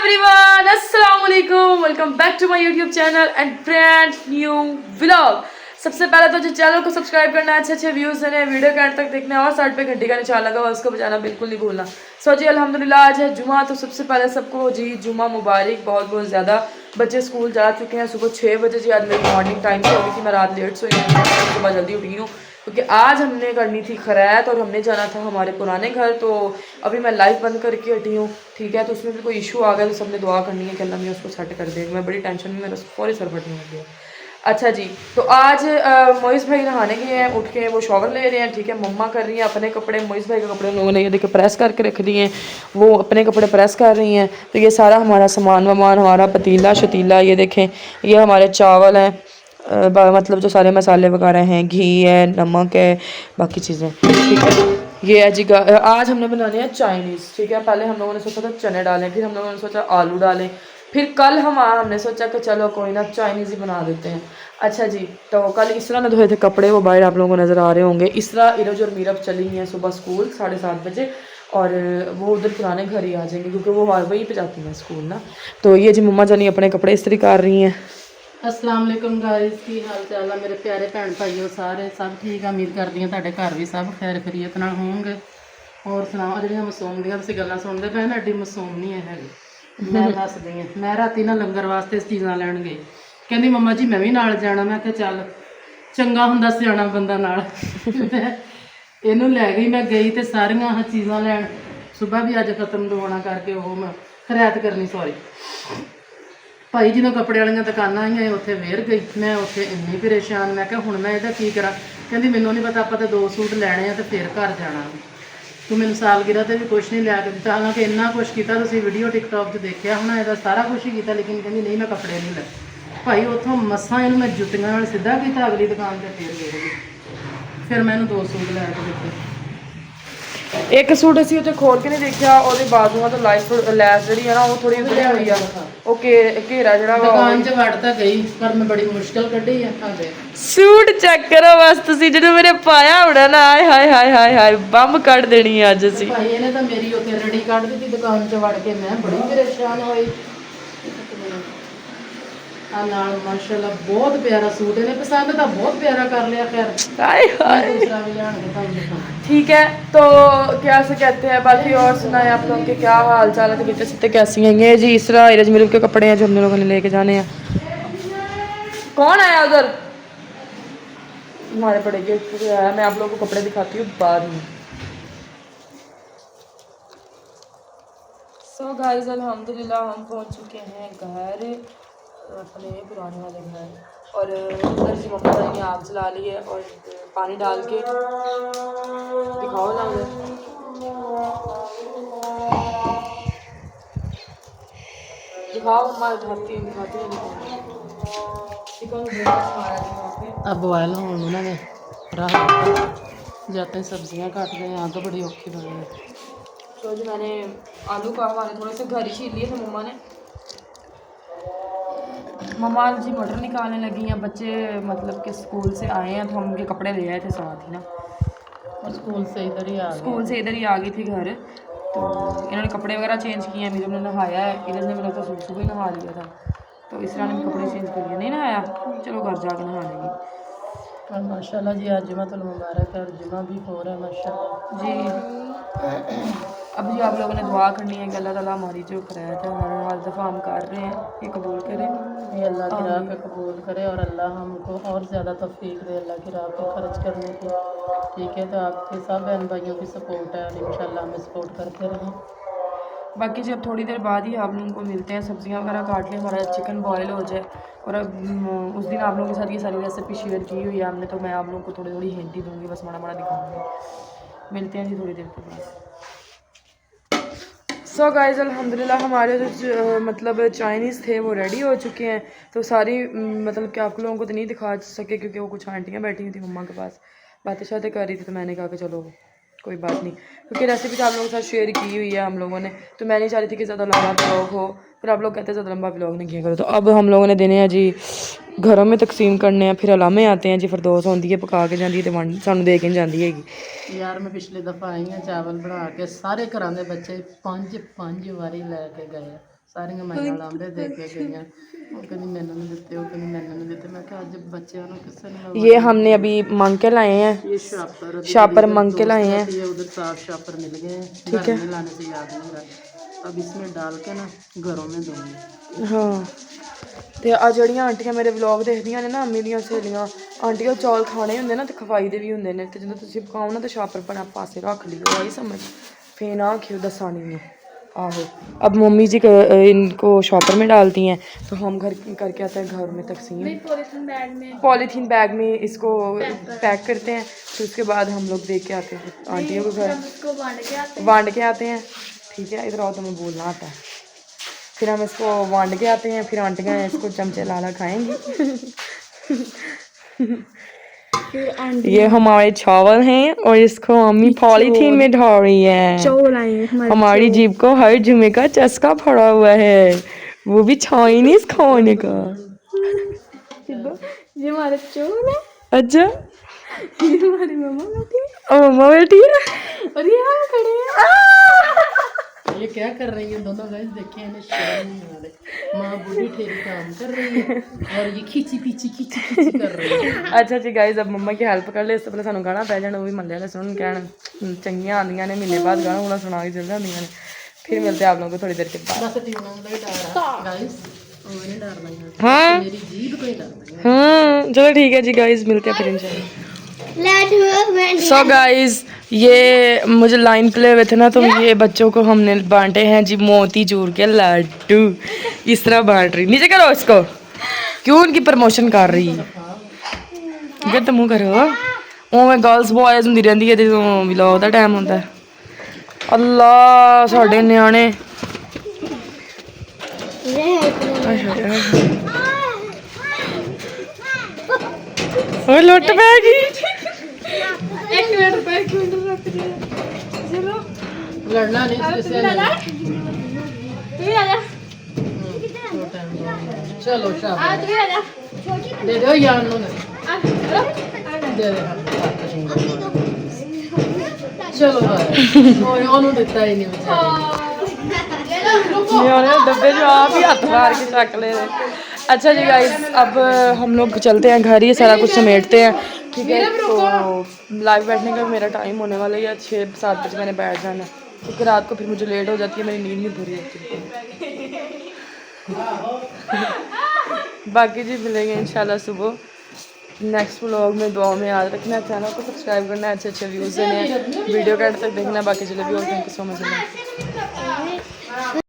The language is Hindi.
एवरीवन, अस्सलाम वालेकुम। Welcome back to my YouTube channel and brand new vlog. सबसे पहले तो जो चैनल को सब्सक्राइब करना है, अच्छे व्यूज़ देने, वीडियो के एंड तक देखना है और साइड पे घंटी का निशान लगा हुआ उसको बजाना बिल्कुल नहीं भूलना। सो जी अल्हम्दुलिल्लाह आज है जुमा, तो सबसे पहले सबको जी जुमा मुबारक। बहुत बहुत ज़्यादा बच्चे स्कूल जा चुके हैं। सुबह 6 बजे जी आज मेरी मॉर्निंग टाइम से हुई थी, मैं रात लेट सोई हूँ, सुबह जल्दी उठी हूँ क्योंकि आज हमने करनी थी खैरात और हमने जाना था हमारे पुराने घर। तो अभी मैं लाइव बंद करके हटी हूँ, ठीक है। तो उसमें भी कोई इशू आ गया तो सबने दुआ करनी है कि अल्लाह मैं उसको सेट कर दे। मैं बड़ी टेंशन में, मेरा फौरी सर फटने लग गया। अच्छा जी, तो आज मोइस भाई नहाने गए हैं, उठ के वो शॉवर ले रहे हैं, ठीक है। मम्मा कर रही हैं अपने कपड़े, मोइस भाई के कपड़े लोगों ने ये देखिए प्रेस करके रख दिए हैं, वो अपने कपड़े प्रेस कर रही हैं। तो ये सारा हमारा सामान वामान, हमारा पतीला शतीला, ये देखें ये हमारे चावल हैं, मतलब जो सारे मसाले वगैरह हैं, घी है, नमक है, बाकी चीज़ें, ठीक है। ये है जी आज हमने बनाने हैं चाइनीज़, ठीक है। पहले हम लोगों ने सोचा था चने डालें, फिर हम लोगों ने सोचा आलू डालें, फिर कल हमने सोचा कि चलो कोई ना चाइनीज़ ही बना देते हैं। अच्छा जी, तो कल इसरा ने धोए थे कपड़े, वो बाहर आप लोगों को नज़र आ रहे होंगे। इसरा, इरज और मीरब चली हैं सुबह स्कूल 7:30 बजे, और वो उधर पुराने घर ही आ जाएंगे क्योंकि वो वहीं पे जाती हैं स्कूल ना। तो ये जी मम्मा जानी अपने कपड़े इस्त्री कर रही हैं। अस्सलाम वालेकुम गाइस, की हाल चाल है मेरे प्यारे भैन भाइयों, सारे सब ठीक है। उम्मीद करती हैं ਤੁਹਾਡੇ ਘਰ ਵੀ ਸਭ ਖੈਰ ਖਰੀਅਤ ਨਾਲ ਹੋਣਗੇ। ਹੋਰ ਸੁਣਾਓ, ਜਿਹੜੀਆਂ ਮਾਸੂਮ ਦੀਆਂ ਤੁਸੀਂ ਗੱਲਾਂ ਸੁਣਦੇ ਪਏ ਨਾ, ਐਡੀ ਮਾਸੂਮ ਨਹੀਂ ਹੈ ਹੈਗੀ। ਮੈਂ ਦੱਸਦੀ ਹਾਂ, ਮੈਂ ਰਾਤੀ ਨਾ ਲੰਗਰ ਵਾਸਤੇ ਚੀਜ਼ਾਂ ਲੈਣ ਗਈ, ਕਹਿੰਦੀ ਮੰਮਾ ਜੀ ਮੈਂ ਵੀ ਨਾਲ ਜਾਣਾ। ਮੈਂ ਕਿਹਾ ਚੱਲ, ਚੰਗਾ ਹੁੰਦਾ ਸਿਆਣਾ ਬੰਦਾ ਨਾਲ। ਇਹਨੂੰ ਲੈ ਗਈ, ਮੈਂ ਗਈ ਤੇ ਸਾਰੀਆਂ ਆਹ ਚੀਜ਼ਾਂ ਲੈਣ। ਸਵੇਰ ਵੀ ਅੱਜ ਖਤਮ ਹੋਣਾ ਕਰਕੇ ਉਹ ਮੈਂ ਖੈਰਾਤ ਕਰਨੀ, ਸੌਰੀ ਭਾਈ ਜਦੋਂ ਕੱਪੜੇ ਵਾਲੀਆਂ ਦੁਕਾਨਾਂ ਆਈਆਂ ਉੱਥੇ ਵੇਰ ਗਈ। ਮੈਂ ਉੱਥੇ ਇੰਨੀ ਪਰੇਸ਼ਾਨ, ਮੈਂ ਕਿਹਾ ਹੁਣ ਮੈਂ ਇਹਦਾ ਕੀ ਕਰਾਂ। ਕਹਿੰਦੀ ਮੈਨੂੰ ਨਹੀਂ ਪਤਾ, ਆਪਾਂ ਤਾਂ 2 ਸੂਟ ਲੈਣੇ ਆ ਤੇ ਫਿਰ ਘਰ ਜਾਣਾ। ਤੂੰ ਮੈਨੂੰ ਸਾਲਗਿਰਾ ਤੇ ਵੀ ਕੁਛ ਨਹੀਂ ਲਿਆ ਕੇ ਦਿੱਤਾ, ਹਾਲਾਂਕਿ ਇੰਨਾ ਕੁਛ ਕੀਤਾ ਤੁਸੀਂ ਵੀਡੀਓ ਟਿਕਟੌਕ 'ਚ ਦੇਖਿਆ ਹੋਣਾ, ਇਹਦਾ ਸਾਰਾ ਕੁਛ ਹੀ ਕੀਤਾ, ਲੇਕਿਨ ਕਹਿੰਦੀ ਨਹੀਂ ਮੈਂ ਕੱਪੜੇ ਨਹੀਂ ਲੈ। ਭਾਈ ਉੱਥੋਂ ਮਸਾਂ ਇਹਨੂੰ ਮੈਂ ਜੁੱਤੀਆਂ ਨਾਲ ਸਿੱਧਾ ਕੀਤਾ, ਅਗਲੀ ਦੁਕਾਨ 'ਤੇ ਫਿਰ ਵੇਰ ਗਈ। ਫਿਰ ਮੈਂ ਇਹਨੂੰ 2 ਸੂਟ ਲੈ ਕੇ ਦਿੱਤੇ। एक सूट असी उत्थे खोल के नहीं देखा, और बाजुआं तो लैस जी है ना वो थोड़ी उतरी हुई है, वो घेरा जरा दुकान च वड़ तां गई पर मैं बड़ी मुश्किल कड्ढी है। हां सूट चेक करो बस तुसी, जो मेरे पाया होना ना, हाय हाय हाय हाय हाय बंब कट देनी है अज असी। भाई इहने तां मेरी उत्थे रड़ी कढ दी दुकान च वड़ के, मैं बड़ी परेशान होई। आ नाल माशाल्लाह बहुत प्यारा सूट, इहने पसंद तां बहुत प्यारा कर लिया। खैर हाय हाय दूसरा भी लिया के तुहानूं दिखाऊं, ठीक है। तो क्या से कहते हैं, बाकी और सुनाए आप लोगों के क्या हाल चाल है, तो बेटे सिते कैसी हैं। ये जी इसरा इरज मिल के कपड़े हैं जो हम लोगों ने लेके जाने हैं। कौन आया उधर? हमारे बड़े गेट पे आया। मैं आप लोगों को कपड़े दिखाती हूँ बाद में। सो गाइस अल्हम्दुलिल्लाह हम पहुँच चुके हैं घर, अपने पुराने वाले घर। और उधर जी मम्मा ने आग जला ली है और पानी डाल के दिखाओ ना उधर। दिखाओ मम्मा, दिखाती अब बॉयल होने उन्होंने रख दिया। जाते सब्जियां काट रहे हैं, आग बड़ी औखी बन गई। तो जो मैंने आलू का हमारे थोड़े से घर ही छील लिए थे मम्मा ने। मम्मा जी मटर निकालने लगी हैं। बच्चे मतलब कि स्कूल से आए हैं तो हम उनके कपड़े ले आए थे साथ ही ना, और स्कूल से इधर ही आ गई थी घर। तो इन्होंने कपड़े वगैरह चेंज किए हैं, मीरब ने नहाया है, इरज ने मेरा तो सुबह ही नहा लिया था, तो इस तरह ने कपड़े चेंज कर लिए। नहीं नहाया, चलो घर जाकर नहा लेंगे। और माशाल्लाह जी आज जुमातुल मुबारक है और जुमा भी हो रहा है माशाल्लाह जी। अब जी आप लोगों ने दुआ करनी है कि अल्लाह ताला हमारी जो खैरात है हर दफ़ा हम कर रहे हैं ये कबूल करे, ये अल्लाह की राह पे कबूल करे और अल्लाह हमको और ज़्यादा तौफीक दे अल्लाह की राह पे खर्च करने की। ठीक है, तो आपके सब बहन भाइयों की सपोर्ट है और इंशाल्लाह हमें सपोर्ट करते रहें। बाकी जब थोड़ी देर बाद ही आप लोगों को मिलते हैं, सब्जियां वगैरह काट लें, हमारा चिकन बॉयल हो जाए। और अब उस दिन आप लोगों के साथ ये सारी रेसिपी शेयर की हुई है हमने, तो मैं आप लोगों को थोड़ी थोड़ी हिंट ही दूँगी, बस माड़ा माड़ा दिखाऊँगी। मिलते हैं जी थोड़ी देर के बाद। सो गाइस अल्हम्दुलिल्लाह हमारे जो मतलब चाइनीज़ थे वो रेडी हो चुके हैं। तो सारी मतलब कि आप लोगों को तो नहीं दिखा सके क्योंकि वो कुछ आंटियाँ बैठी हुई थी मम्मा के पास, बातें शातें कर रही थी। तो मैंने कहा कि चलो कोई बात नहीं, क्योंकि रेसिपी तो आप लोगों के साथ शेयर की हुई है हम लोगों ने, तो मैं नहीं चाह रही थी कि ज़्यादा लंबा ब्लॉग हो, फिर आप लोग कहते हैं ज़्यादा लंबा ब्लॉग नहीं किया करो। तो अब हम लोगों ने देने हैं जी घरों में तकसीम करने हैं, फिर अलामे आते हैं जी, फिरदौस होंदी है पका के जाती है तो वंड सानू दे के जाती हैगी। यार मैं पिछले दफ़ा आई हाँ चावल बना के, सारे घरों के बच्चे 5 वारी लैके गए। ਸਾਰੀਆਂ ਮੈਂ ਨਾਲ ਆਂਦੇ ਦੇ ਕੇ ਗਈਆਂ ਉਹ ਕਹਿੰਦੀ ਮੈਨੂੰ ਨਹੀਂ ਦਿੱਤੇ ਉਹ ਕਹਿੰਦੀ ਮੈਨੂੰ ਨਹੀਂ ਦਿੱਤੇ ਮੈਂ ਕਿਹਾ ਅੱਜ ਬੱਚਿਆਂ ਨੂੰ ਕਿਸੇ ਨੂੰ ये हमने अभी मांग के लाए हैं, ये शापर मांग के लाए हैं। उधर साफ शापर मिल गए हैं, ठीक है, लाने से याद नहीं रहा। अब इसमें डाल के ना घरों में दूंगी। हाँ ਤੇ ਆ ਜਿਹੜੀਆਂ ਆਂਟੀਆਂ ਮੇਰੇ ਵਲੌਗ ਦੇਖਦੀਆਂ ਨੇ ਨਾ, ਅੰਮੀ ਦੀਆਂ ਸਹੇਲੀਆਂ ਆਂਟੀਆਂ, ਚੌਲ ਖਾਣੇ ਹੁੰਦੇ ਨਾ ਤੇ ਖਵਾਈ ਦੇ ਵੀ ਹੁੰਦੇ ਨੇ, ਤੇ ਜਦੋਂ ਤੁਸੀਂ ਪਕਾਓ ਨਾ ਤੇ ਛਾਪਰ ਬਣਾ ਪਾਸੇ ਰੱਖ लियो, आई समझ, फिर ना आखियो दसा नहीं है। आहो अब मम्मी जी इनको शॉपर में डालती हैं, तो हम घर करके आते हैं घर में तकसीम, पॉलीथीन बैग में इसको पैक करते हैं, फिर उसके बाद हम लोग दे के आते हैं आंटियों को घर, बांट के आते हैं। ठीक है, इधर आओ, तो मैं बोलना आता है। फिर हम इसको बांट के आते हैं, फिर आंटियाँ इसको चमचे लाला खाएंगी। ये हमारे चावल हैं और इसको मम्मी पॉलीथीन में ढाल रही है। हमारी जीभ को हर जुमे का चस्का पड़ा हुआ है, वो भी चाइनीज खाने का। ये हमारे चोल है। अच्छा, ये हमारी मम्मा बैठी है। मम्मा बैठी है और ये हम खड़े हैं। ये क्या कर रही है दोनों गाइस, देखिए इन्हें शर्म नहीं आ रही। माँ बूढ़ी ठेरी काम कर रही है और ये खींची पीछी कर रही है। अच्छा जी गाइस, अब मम्मा की हेल्प कर ले, इससे पहले सानू गाना पै जाना, वो भी मल्ले वाले सुन कहन चंगियां आंदियां ने, महीने बाद गाना गुना सुना के चल जांदियां ने। फिर मिलते हैं आप लोगों को थोड़ी देर के बाद। बस ट्यूना का डर गाइस, वो नहीं डरना है, हाँ मेरी जीभ को ही डरना है। हाँ चलो ठीक है जी गाइस, मिलते हैं फिर इंशाल्लाह। सो गाइस, ये मुझे लाइन प्ले हुए थे ना, तो ये बच्चों को हमने बांटे हैं जी मोती चूर के लड्डू, इस तरह बांट रही। नीचे करो इसको, क्यों उनकी प्रमोशन कर रही है, तो मुँह करो। उवें गर्ल्स बॉयज होंदी रहंदी है ते व्लॉग दा टाइम होंदा है। अल्लाह साडे न्याणे ओए लुट पै गई। एक मिनट रख दिया, चलो लड़ना नहीं किसी चलो शाबाश, दे दो यार नो दे दे चलो भाई ओनू देता ही नहीं बेचारे डब्बे जो आप ही हाथ मार के चक ले रहे। अच्छा जी गाइस, अब हम लोग चलते हैं घर, ये सारा कुछ समेटते हैं। ठीक है, तो लाइव बैठने का मेरा टाइम होने वाला है, या 6-7 बजे मैंने बैठ जाना है, क्योंकि रात को फिर मुझे लेट हो जाती है, मेरी नींद नहीं पूरी होती। बाकी जी मिलेंगे इंशाल्लाह सुबह नेक्स्ट व्लॉग में। दुआ में याद रखना, चैनल को सब्सक्राइब करना, अच्छे अच्छे व्यूज़ देने, वीडियो के एंड तक देखना। बाकी चले भी और थैंक यू सो मच।